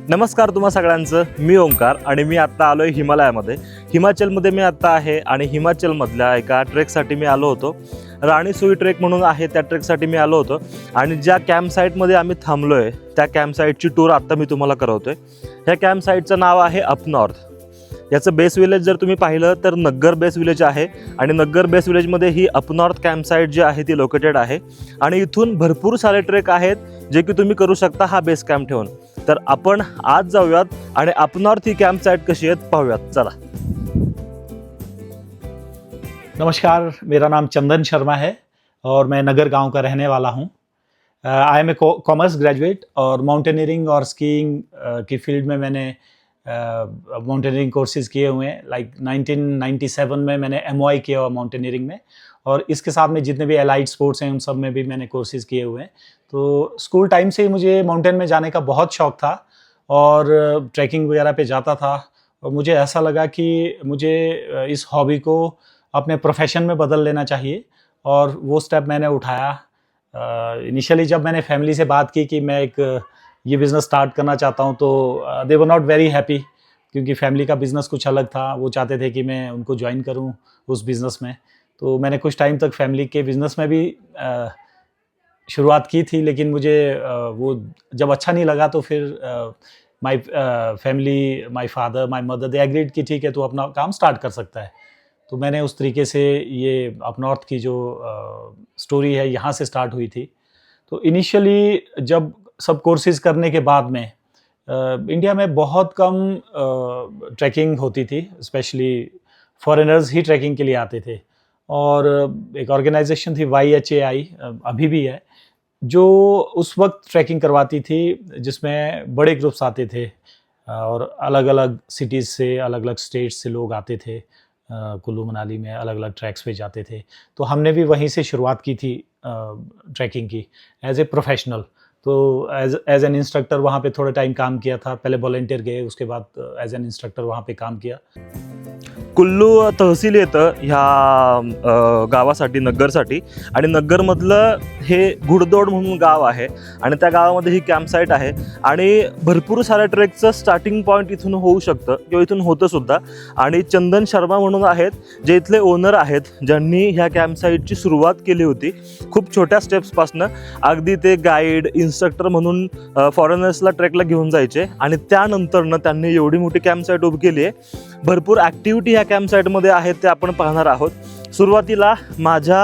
नमस्कार तुम्हा सगळ्यांचं, मी ओंकार आणि मी आत्ता आलो आहे हिमालयामध्ये. हिमाचलमध्ये मी आत्ता आहे आणि हिमाचलमधल्या एका ट्रेकसाठी मी आलो होतो. राणी सुई ट्रेक म्हणून आहे, त्या ट्रेकसाठी मी आलो होतो. आणि ज्या कॅम्पसाईटमध्ये आम्ही थांबलो आहे त्या कॅम्पसाईटची टूर आत्ता मी तुम्हाला करवतो आहे. ह्या कॅम्पसाईटचं नाव आहे अप नॉर्थ. याचं बेस विलेज जर तुम्ही पाहिलं तर नग्गर बेस विलेज आहे आणि नग्गर बेस विलेजमध्ये ही अप नॉर्थ कॅम्पसाईट जी आहे ती लोकेटेड आहे. आणि इथून भरपूर सारे ट्रेक आहेत जे की तुम्ही करू शकता हा बेस कॅम्प ठेवून. तर आपण आज जाऊयात आणि अप नॉर्थ ही कॅम्प साइट कशी आहेत पाहूयात, चला. नमस्कार, मेरा नाम चंदन शर्मा है और मैं नगर गांव का रहने वाला हूं। I am a commerce graduate और माउंटेनियरिंग और स्कीइंग की फील्ड में मैंने माउंटेनियरिंग कोर्सेज किए हुए हैं। लाइक 1997 में मैंने MOI किया हुआ माउंटेनियरिंग में, और इसके साथ में जितने भी एलाइड स्पोर्ट्स हैं उन सब में भी मैंने कोर्सेज किए हुए हैं। तो स्कूल टाइम से ही मुझे माउंटेन में जाने का बहुत शौक़ था और ट्रैकिंग वगैरह पे जाता था। और मुझे ऐसा लगा कि मुझे इस हॉबी को अपने प्रोफेशन में बदल लेना चाहिए, और वो स्टेप मैंने उठाया। इनिशियली जब मैंने फैमिली से बात की कि मैं एक ये बिज़नेस स्टार्ट करना चाहता हूँ, तो दे वर नॉट वेरी हैप्पी, क्योंकि फैमिली का बिज़नेस कुछ अलग था। वो चाहते थे कि मैं उनको ज्वाइन करूँ उस बिज़नेस में। तो मैंने कुछ टाइम तक फैमिली के बिज़नेस में भी शुरुआत की थी, लेकिन मुझे वो जब अच्छा नहीं लगा तो फिर my family, my father, my mother, they agreed कि ठीक है तू अपना काम स्टार्ट कर सकता है। तो मैंने उस तरीके से ये अप नॉर्थ की जो स्टोरी है यहाँ से स्टार्ट हुई थी। तो इनिशियली जब सब कोर्सेज करने के बाद में इंडिया में बहुत कम ट्रैकिंग होती थी, स्पेशली फॉरेनर्स ही ट्रैकिंग के लिए आते थे। और एक ऑर्गेनाइजेशन थी YHAI, अभी भी है, जो उस वक्त ट्रैकिंग करवाती थी, जिसमें बड़े ग्रुप्स आते थे और अलग अलग सिटीज़ से, अलग अलग स्टेट्स से लोग आते थे। कुल्लू मनाली में अलग अलग ट्रैक्स पे जाते थे। तो हमने भी वहीं से शुरुआत की थी ट्रैकिंग की एज ए प्रोफेशनल। तो एज एन इंस्ट्रक्टर वहाँ पे थोड़ा टाइम काम किया था, पहले वॉलंटियर गए, उसके बाद एज एन इंस्ट्रक्टर वहाँ पे काम किया। कुल्लू तहसील येतं ह्या गावासाठी, नग्गरसाठी. आणि नग्गरमधलं हे घुडदौड म्हणून गाव आहे आणि त्या गावामध्ये ही कॅम्पसाईट आहे. आणि भरपूर साऱ्या ट्रेकचं स्टार्टिंग पॉईंट इथून होऊ शकतं किंवा इथून होतं सुद्धा. आणि चंदन शर्मा म्हणून आहेत जे इथले ओनर आहेत, ज्यांनी ह्या कॅम्पसाईटची सुरुवात केली होती खूप छोट्या स्टेप्सपासनं. अगदी ते गाईड, इन्स्ट्रक्टर म्हणून फॉरेनर्सला ट्रेकला घेऊन जायचे आणि त्यानंतरनं त्यांनी एवढी मोठी कॅम्पसाईट उभी केली आहे. भरपूर ॲक्टिव्हिटी ह्या कॅम्पसाईटमध्ये आहेत ते आपण पाहणार आहोत. सुरुवातीला माझ्या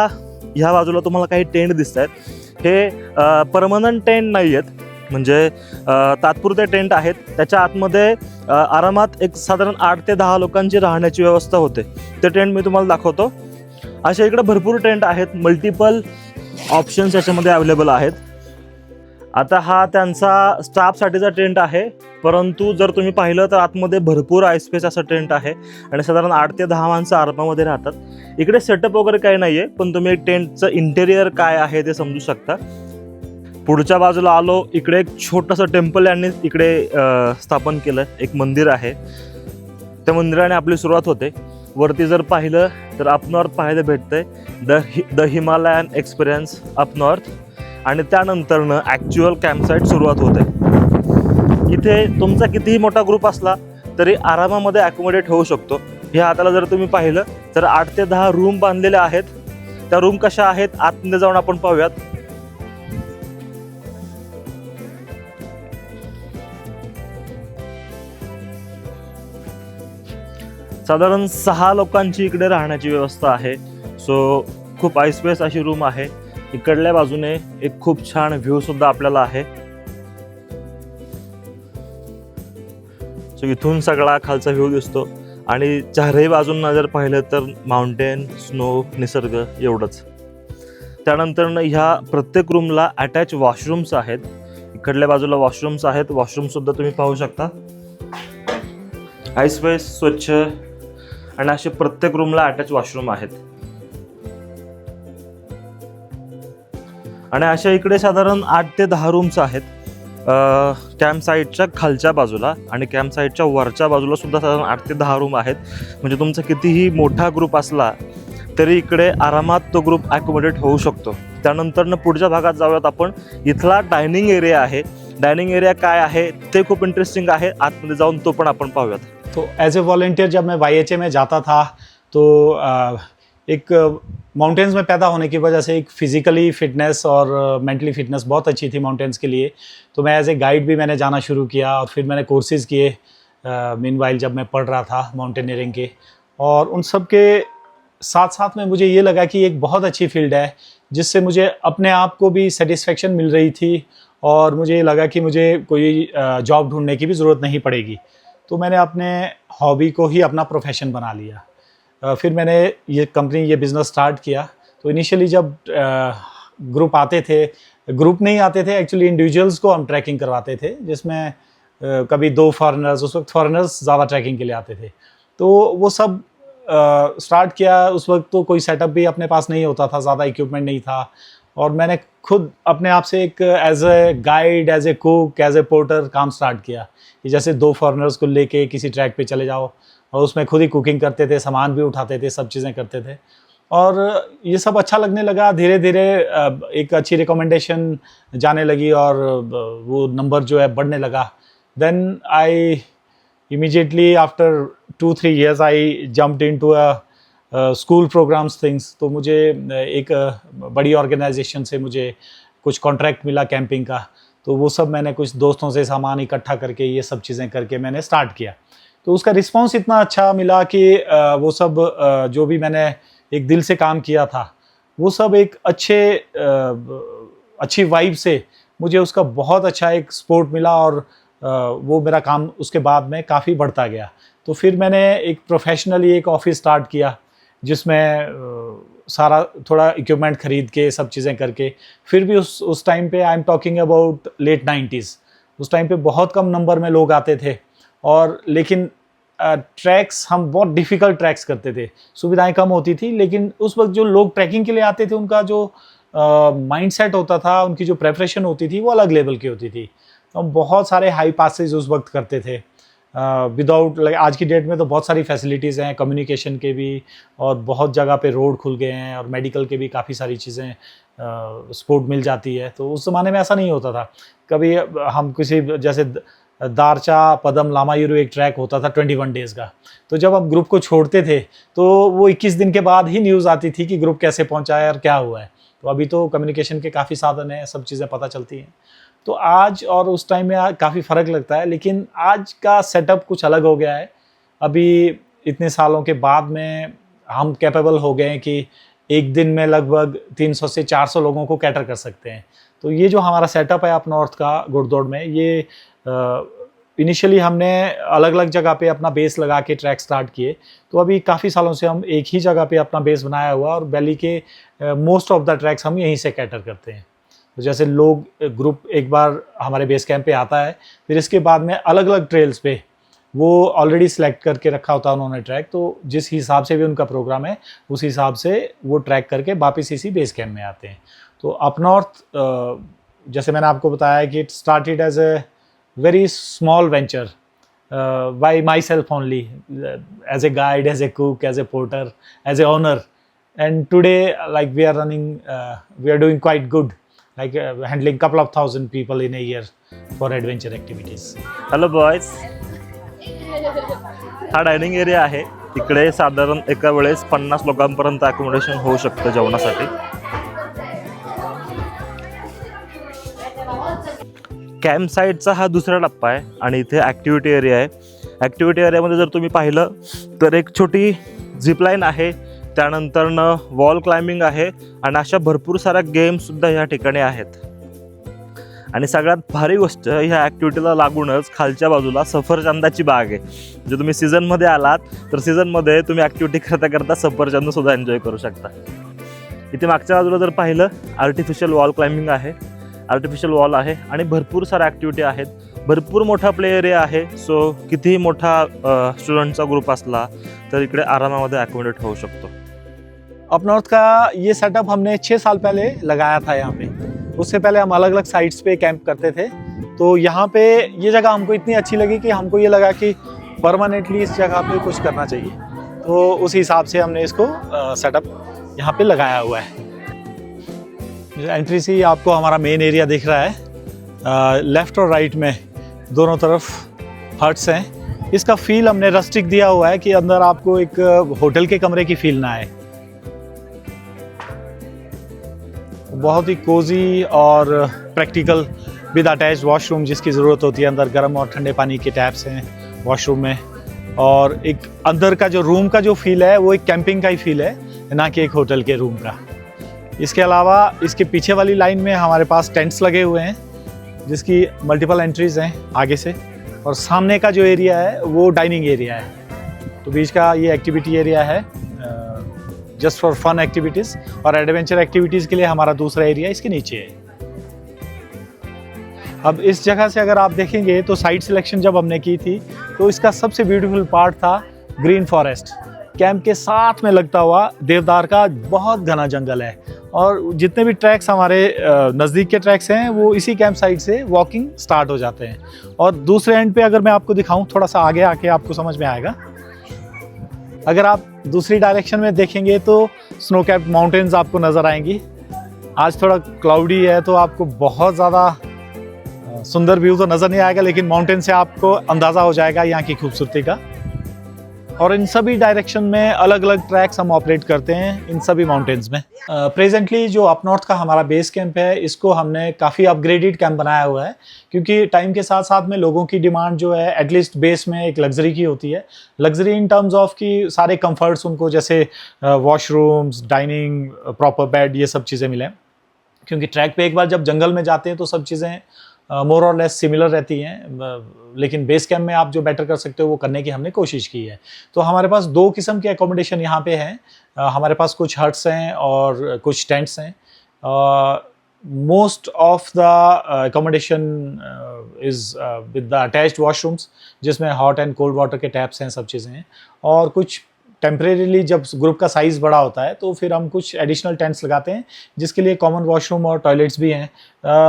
ह्या बाजूला तुम्हाला काही टेंट दिसत आहेत. हे परमनंट टेंट नाही आहेत, म्हणजे तात्पुरते टेंट आहेत. त्याच्या आतमध्ये आरामात एक साधारण 8 ते 10 लोकांची राहण्याची व्यवस्था होते. ते टेंट मी तुम्हाला दाखवतो. अशा इकडे भरपूर टेंट आहेत, मल्टिपल ऑप्शन्स याच्यामध्ये अवेलेबल आहेत. आता हा त्यांचा स्टाफसाठीचा टेंट आहे, परंतु जर तुम्ही पाहिलं तर आतमध्ये भरपूर आयस्पेस असं टेंट आहे आणि साधारण 8 ते 10 माणसं आरामामध्ये राहतात. इकडे सेटअप वगैरे काही नाही आहे, पण तुम्ही टेंटचं इंटेरियर काय आहे ते समजू शकता. पुढच्या बाजूला आलो, इकडे एक छोटंसं टेम्पल यांनी इकडे स्थापन केलं, एक मंदिर आहे. त्या मंदिराने आपली सुरुवात होते. वरती जर पाहिलं तर अप नॉर्थ पाहायला भेटतंय, the Himalayan experience up north. आणि त्यानंतरनं ॲक्च्युअल कॅम्पसाईट सुरुवात होते. इथे तुमचा कितीही मोठा ग्रुप असला तरी आरामामध्ये ॲकोमोडेट होऊ शकतो. ह्या हाताला जर तुम्ही पाहिलं तर 8 ते 10 रूम बांधलेल्या आहेत. त्या रूम कशा आहेत आतमध्ये जाऊन आपण पाहूयात. साधारण 6 लोकांची इकडे राहण्याची व्यवस्था आहे. सो खूप आयस्पेस अशी रूम आहे. इकडल्या बाजूने एक खूप छान व्ह्यू सुद्धा आपल्याला आहे. सो इथून सगळा खालचा व्ह्यू दिसतो आणि चारही बाजूंना जर पाहिलं तर माउंटेन, स्नो, निसर्ग एवढंच. त्यानंतर ह्या प्रत्येक रूमला अटॅच वॉशरूम्स आहेत. इकडल्या बाजूला वॉशरूम्स आहेत, वॉशरूमसुद्धा तुम्ही पाहू शकता. ऐसपैस स्वच्छ आणि असे प्रत्येक रूमला अटॅच वॉशरूम आहेत. आणि अशा इकडे साधारण 8 ते 10 रूम्स आहेत कॅम्प साईटच्या खालच्या बाजूला, आणि कॅम्प साईटच्या वरच्या बाजूला सुद्धा साधारण 8 ते 10 रूम आहेत. म्हणजे तुमचा कितीही मोठा ग्रुप असला तरी इकडे आरामात तो ग्रुप ॲकोमोडेट होऊ शकतो. त्यानंतर पुढच्या भागात जाऊयात आपण. इथला डायनिंग एरिया आहे. डायनिंग एरिया काय आहे ते खूप इंटरेस्टिंग आहे. आतमध्ये जाऊन तो पण आपण पाहूयात. तो एज ए वॉलंटियर जब मैं YHA में जाता था तो एक माउंटेन्स में पैदा होने की वजह से एक फिज़िकली फिटनेस और मेंटली फिटनेस बहुत अच्छी थी माउंटेन्स के लिए. तो मैं एज ए गाइड भी मैंने जाना शुरू किया और फिर मैंने कोर्सेज़ किए मीनवाइल जब मैं पढ़ रहा था माउंटेनियरिंग के. और उन सब के साथ साथ में मुझे ये लगा कि एक बहुत अच्छी फील्ड है जिससे मुझे अपने आप को भी सेटिस्फेक्शन मिल रही थी और मुझे ये लगा कि मुझे कोई जॉब ढूंढने की भी ज़रूरत नहीं पड़ेगी. तो मैंने अपने हॉबी को ही अपना प्रोफेशन बना लिया. फिर मैंने ये कंपनी ये बिज़नेस स्टार्ट किया. तो इनिशियली जब ग्रुप आते थे, ग्रुप नहीं आते थे एक्चुअली, इंडिविजुअल्स को हम ट्रैकिंग करवाते थे, जिसमें कभी 2 फॉरेनर्स, उस वक्त फॉरेनर्स ज़्यादा ट्रैकिंग के लिए आते थे. तो वो सब स्टार्ट किया. उस वक्त तो कोई सेटअप भी अपने पास नहीं होता था, ज़्यादा इक्विपमेंट नहीं था, और मैंने खुद अपने आप से एक as a guide, as a cook, as a porter काम स्टार्ट किया कि जैसे 2 फॉरेनर्स को लेके किसी ट्रैक पे चले जाओ और उसमें खुद ही कुकिंग करते थे, सामान भी उठाते थे, सब चीज़ें करते थे. और ये सब अच्छा लगने लगा. धीरे धीरे एक अच्छी रिकमेंडेशन जाने लगी और वो नंबर जो है बढ़ने लगा. Then I immediately after 2-3 years I jumped into school programs things. तो मुझे एक बड़ी ऑर्गेनाइजेशन से मुझे कुछ कॉन्ट्रैक्ट मिला कैंपिंग का. तो वो सब मैंने कुछ दोस्तों से सामान इकट्ठा करके ये सब चीज़ें करके मैंने स्टार्ट किया. तो उसका रिस्पांस इतना अच्छा मिला कि वो सब जो भी मैंने एक दिल से काम किया था वो सब एक अच्छी वाइब से मुझे उसका बहुत अच्छा एक सपोर्ट मिला और वो मेरा काम उसके बाद में काफ़ी बढ़ता गया. तो फिर मैंने एक प्रोफेशनली एक ऑफिस स्टार्ट किया जिसमें सारा थोड़ा इक्विपमेंट खरीद के सब चीज़ें करके. फिर भी उस टाइम पे I am talking about late 90s. उस टाइम पे बहुत कम नंबर में लोग आते थे, और लेकिन ट्रैक्स हम बहुत डिफ़िकल्ट ट्रैक्स करते थे. सुविधाएं कम होती थी, लेकिन उस वक्त जो लोग ट्रैकिंग के लिए आते थे उनका जो माइंडसेट होता था, उनकी जो प्रेपरेशन होती थी वो अलग लेवल की होती थी. तो हम बहुत सारे हाई पासेज उस वक्त करते थे विदाउट लाइक आज की डेट में तो बहुत सारी फैसिलिटीज़ हैं कम्युनिकेशन के भी, और बहुत जगह पे रोड खुल गए हैं, और मेडिकल के भी काफ़ी सारी चीज़ें सपोर्ट मिल जाती है. तो उस ज़माने में ऐसा नहीं होता था. कभी हम किसी जैसे दारचा पदम लामायुरु एक ट्रैक होता था 21 डेज़ का. तो जब हम ग्रुप को छोड़ते थे तो वो 21 दिन के बाद ही न्यूज़ आती थी कि ग्रुप कैसे पहुंचा है और क्या हुआ है. तो अभी तो कम्युनिकेशन के काफ़ी साधन हैं, सब चीज़ें पता चलती हैं. तो आज और उस टाइम में काफ़ी फ़र्क लगता है, लेकिन आज का सेटअप कुछ अलग हो गया है. अभी इतने सालों के बाद में हम कैपेबल हो गए हैं कि एक दिन में लगभग 300 से 400 लोगों को कैटर कर सकते हैं. तो ये जो हमारा सेटअप है अप नॉर्थ का घुड़दौड़ में, ये इनिशियली हमने अलग अलग जगह पे अपना बेस लगा के ट्रैक स्टार्ट किए. तो अभी काफ़ी सालों से हम एक ही जगह पे अपना बेस बनाया हुआ, और वैली के मोस्ट ऑफ द ट्रैक्स हम यहीं से कैटर करते हैं. तो जैसे लोग ग्रुप एक बार हमारे बेस कैंप पे आता है, फिर इसके बाद में अलग अलग ट्रेल्स पे वो ऑलरेडी सिलेक्ट करके रखा होता है उन्होंने ट्रैक. तो जिस हिसाब से भी उनका प्रोग्राम है उस हिसाब से वो ट्रैक करके वापस इसी बेस कैंप में आते हैं. तो अप नॉर्थ जैसे मैंने आपको बताया कि it started as a very small venture by myself only, as a guide, as a cook, as a porter, as a owner. And today like we are running we are doing quite good, like handling couple of thousand people in a year for adventure activities. Hello boys, हा dining area आहे. इकडे साधारण एका वेळेस 50 लोकांपर्यंत accommodation होऊ शकतं जेवणासाठी. कॅम्प साईटचा हा दुसरा टप्पा आहे आणि इथे ॲक्टिव्हिटी एरिया आहे. ॲक्टिव्हिटी एरियामध्ये जर तुम्ही पाहिलं तर एक छोटी झिपलाईन आहे, त्यानंतरनं वॉल क्लाइम्बिंग आहे, आणि अशा भरपूर साऱ्या गेम्ससुद्धा ह्या ठिकाणी आहेत. आणि सगळ्यात भारी गोष्ट, ह्या ॲक्टिव्हिटीला लागूनच खालच्या बाजूला सफरचंदाची बाग आहे. जर तुम्ही सीझनमध्ये आलात तर सीझनमध्ये तुम्ही ॲक्टिव्हिटी करता करता सफरचंदसुद्धा एन्जॉय करू शकता. इथे मागच्या बाजूला जर पाहिलं आर्टिफिशियल वॉल क्लाइम्बिंग आहे, आर्टिफिशियल वॉल आहे आणि भरपूर साऱ्या ॲक्टिव्हिटी आहेत. भरपूर मोठा प्ले एरिया आहे. सो कितीही मोठा स्टुडंटचा ग्रुप असला तर इकडे आरामामध्ये अकोमोडेट होऊ शकतो. अप नॉर्थ का ये सेटअप हमने 6 साल पहले लगाया था यहाँ पे. उससे पहले हम अलग अलग साइट्स पे कैंप करते थे. तो यहाँ पे ये जगह हमको इतनी अच्छी लगी कि हमको ये लगा कि परमानेंटली इस जगह पे कुछ करना चाहिए. तो उस हिसाब से हमने इसको सेटअप यहाँ पे लगाया हुआ है. एंट्री से ही आपको हमारा मेन एरिया दिख रहा है. लेफ्ट और राइट में दोनों तरफ हट्स हैं. इसका फील हमने रस्टिक दिया हुआ है कि अंदर आपको एक होटल के कमरे की फील ना आए. बहुत ही कोजी और प्रैक्टिकल विद अटैच्ड वॉशरूम जिसकी ज़रूरत होती है. अंदर गर्म और ठंडे पानी के टैप्स हैं वॉशरूम में. और एक अंदर का जो रूम का जो फील है वो एक कैंपिंग का ही फील है, ना कि एक होटल के रूम का. इसके अलावा इसके पीछे वाली लाइन में हमारे पास टेंट्स लगे हुए हैं जिसकी मल्टीपल एंट्रीज़ हैं आगे से. और सामने का जो एरिया है वो डाइनिंग एरिया है. तो बीच का ये एक्टिविटी एरिया है जस्ट फॉर फन एक्टिविटीज़. और एडवेंचर एक्टिविटीज़ के लिए हमारा दूसरा एरिया इसके नीचे है. अब इस जगह से अगर आप देखेंगे तो साइट सिलेक्शन जब हमने की थी तो इसका सबसे ब्यूटीफुल पार्ट था ग्रीन फॉरेस्ट. कैंप के साथ में लगता हुआ देवदार का बहुत घना जंगल है. और जितने भी ट्रैक्स हमारे नज़दीक के ट्रैक्स हैं वो इसी कैंप साइट से वॉकिंग स्टार्ट हो जाते हैं. और दूसरे एंड पे अगर मैं आपको दिखाऊं, थोड़ा सा आगे आके आपको समझ में आएगा. अगर आप दूसरी डायरेक्शन में देखेंगे तो स्नो कैप्ड माउंटेन्स आपको नज़र आएंगी. आज थोड़ा क्लाउडी है तो आपको बहुत ज़्यादा सुंदर व्यू तो नज़र नहीं आएगा, लेकिन माउंटेन से आपको अंदाज़ा हो जाएगा यहाँ की खूबसूरती का. और इन सभी डायरेक्शन में अलग अलग ट्रैक्स हम ऑपरेट करते हैं इन सभी माउंटेन्स में. प्रेजेंटली जो अप नॉर्थ का हमारा बेस कैंप है इसको हमने काफ़ी अपग्रेडेड कैंप बनाया हुआ है, क्योंकि टाइम के साथ साथ में लोगों की डिमांड जो है एटलीस्ट बेस में एक लग्जरी की होती है. लग्जरी इन टर्म्स ऑफ कि सारे कंफर्ट्स उनको, जैसे वॉशरूम्स, डाइनिंग, प्रॉपर बेड, ये सब चीज़ें मिलें. क्योंकि ट्रैक पे एक बार जब जंगल में जाते हैं तो सब चीज़ें मोर और लेस सिमिलर रहती हैं, लेकिन बेस कैंप में आप जो बेटर कर सकते हो वो करने की हमने कोशिश की है. तो हमारे पास 2 किस्म के एकोमोडेशन यहाँ पे हैं. हमारे पास कुछ हट्स हैं और कुछ टेंट्स हैं. Most of the accommodation is with the attached washrooms जिसमें हॉट एंड कोल्ड वाटर के टैप्स हैं, सब चीज़ें हैं. और कुछ टेम्परेरीली जब ग्रुप का साइज़ बड़ा होता है तो फिर हम कुछ एडिशनल टेंट्स लगाते हैं जिसके लिए कॉमन वॉशरूम और टॉयलेट्स भी हैं.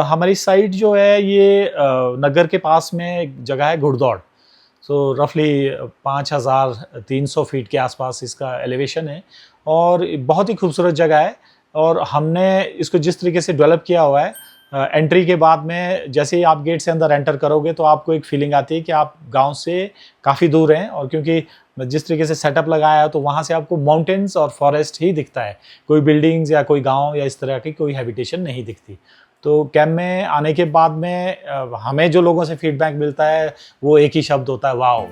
हमारी साइट जो है ये नगर के पास में एक जगह है घुड़दौड़. सो रफली 5300 फीट के आसपास इसका एलिवेशन है और बहुत ही खूबसूरत जगह है. और हमने इसको जिस तरीके से डेवलप किया हुआ है, एंट्री के बाद में जैसे ही आप गेट से अंदर एंटर करोगे तो आपको एक फीलिंग आती है कि आप गांव से काफ़ी दूर हैं. और क्योंकि जिस तरीके से सेटअप लगाया है तो वहाँ से आपको माउंटेन्स और फॉरेस्ट ही दिखता है, कोई बिल्डिंग्स या कोई गांव या इस तरह की कोई हैबिटेशन नहीं दिखती. तो कैंप में आने के बाद में हमें जो लोगों से फीडबैक मिलता है वो एक ही शब्द होता है, वाओ.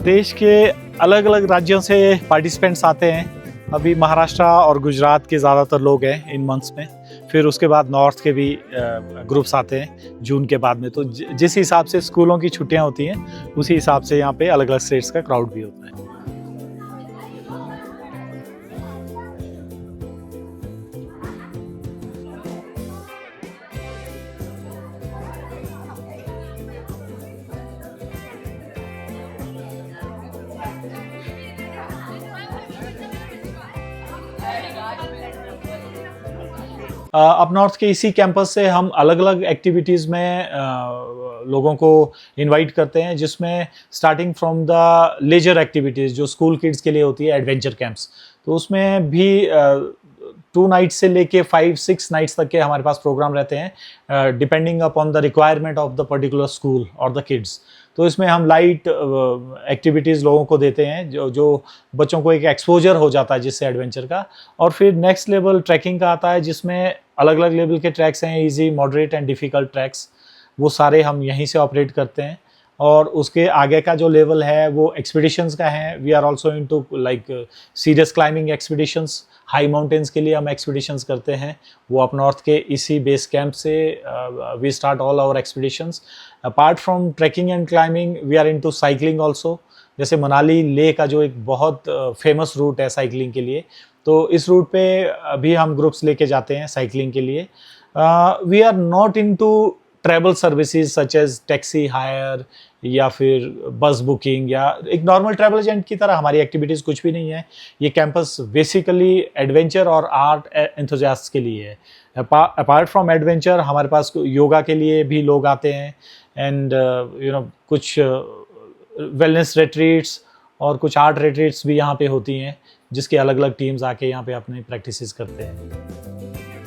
देश के अलग अलग राज्यों से पार्टिसिपेंट्स आते हैं. अभी महाराष्ट्र और गुजरात के ज़्यादातर लोग हैं इन मंथ्स में. फिर उसके बाद नॉर्थ के भी ग्रुप्स आते हैं जून के बाद में. तो जिस हिसाब से स्कूलों की छुट्टियां होती हैं उसी हिसाब से यहाँ पे अलग अलग स्टेट्स का क्राउड भी होता है. अप नॉर्थ के इसी कैंपस से हम अलग अलग एक्टिविटीज़ में लोगों को इनवाइट करते हैं, जिसमें starting from the leisure activities जो स्कूल किड्स के लिए होती है, एडवेंचर कैंप्स. तो उसमें भी 2 नाइट्स से लेके 5-6 नाइट्स तक के हमारे पास प्रोग्राम रहते हैं, depending upon the requirement of the particular school और द किड्स. तो इसमें हम लाइट एक्टिविटीज़ लोगों को देते हैं जो बच्चों को एक एक्सपोजर हो जाता है जिससे एडवेंचर का. और फिर नेक्स्ट लेवल ट्रैकिंग का आता है जिसमें अलग अलग लेवल के ट्रैक्स हैं, easy, moderate and difficult tracks. वो सारे हम यहीं से ऑपरेट करते हैं. और उसके आगे का जो लेवल है वो एक्सपीडिशंस का है. We are also into like serious climbing expeditions. High mountains के लिए हम एक्सपीडिशंस करते हैं. वो अप नॉर्थ के इसी बेस कैंप से we start all our expeditions. Apart from trekking and climbing we are into cycling also. जैसे मनाली लेह का जो एक बहुत फेमस रूट है साइकिलिंग के लिए, तो इस रूट पे भी हम ग्रुप्स लेके जाते हैं साइकिलिंग के लिए. We are not into travel services such as taxi hire या फिर बस बुकिंग या एक नॉर्मल ट्रैवल एजेंट की तरह हमारी एक्टिविटीज़ कुछ भी नहीं है. ये कैंपस बेसिकली एडवेंचर और आर्ट एंथुजियास्ट के लिए है. अपार्ट फ्रॉम एडवेंचर हमारे पास योगा के लिए भी लोग आते हैं एंड कुछ वेलनेस रिट्रीट्स और कुछ आर्ट रिट्रीट्स भी यहाँ पे होती हैं जिसकी अलग अलग टीम्स आके यहाँ पे अपनी प्रैक्टिसेस करते हैं.